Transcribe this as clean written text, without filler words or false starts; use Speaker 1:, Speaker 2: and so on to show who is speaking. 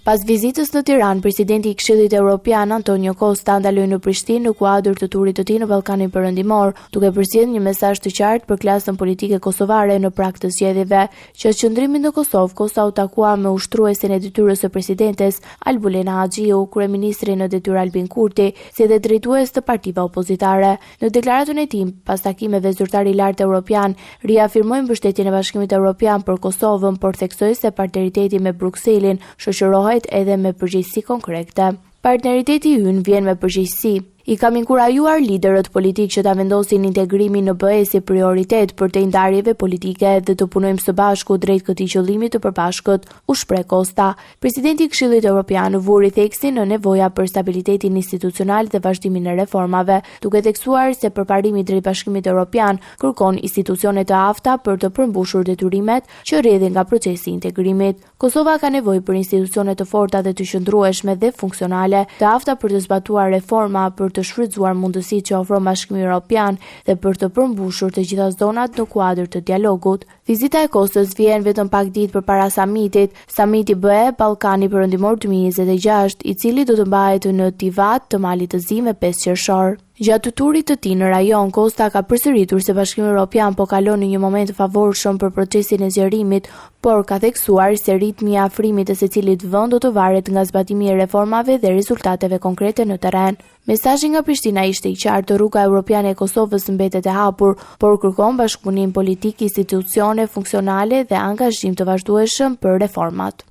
Speaker 1: Pas vizitës në Tiranë, presidenti I Këshillit Evropian Antonio Costa ndaloi në Prishtinë në kuadër të turit të tij në Ballkanin Perëndimor, duke përcjellë një mesazh të qartë për klasën politike kosovare në prag të zgjedhjeve. Që qëndrimit në Kosovë, Costa u takua me ushtruesin e detyrës së presidentes Albulena Haxhiu, kryeministrin në detyrë Albin Kurti, si dhe drejtues të partive opozitare. Në deklaratën e tij, pas takimeve, zyrtari I lartë evropian riafirmoi mbështetjen e Bashkimit Evropian për Kosovën, por theksoi se partneriteti me Brukselin shoqërohet edhe me përgjegjësi konkrete. Partneriteti ynë vjen me përgjegjësi. I kam inkurajuar liderët politik që ta vendosin integrimin në BE si prioritet për të ndarjeve politike dhe të punojmë së bashku drejt këtij qëllimi të përbashkët, u shpreh Costa. Presidenti I Këshillit Evropian vuri theksin në nevoja për stabilitetin institucional dhe vazhdimin e reformave, duke theksuar se përparimi drejt Bashkimit Evropian kërkon institucione të afta për të përmbushur detyrimet që rrjedhin nga procesi I integrimit. Kosova ka nevojë për institucione të forta dhe të qëndrueshme dhe funksionale, të afta për të zbatuar reforma, për të shfrytzuar mundësitë që ofron Bashkimi Evropian dhe për të përmbushur të gjitha zonat në kuadër të dialogut. Vizita e Kostës vjen vetëm pak ditë përpara samitit, samiti BE Ballkani Perëndimor 2026, I cili do të mbahet në Tivat të Malit të Zi me 5 qershor. Gjatë turit të tij në rajon, Costa ka përsëritur se Bashkimi Evropian po kalon në një moment të favorshëm për procesin e zgjerimit, por ka theksuar se ritmi I afrimit të secilit vend do të varet nga zbatimi I reformave dhe rezultateve konkrete në terren. Mesazhi nga Prishtina ishte I qartë: rruga evropiane e Kosovës mbetet e hapur, por kërkon bashkëpunim politik, institucione funksionale dhe angazhim të vazhdueshëm për reformat.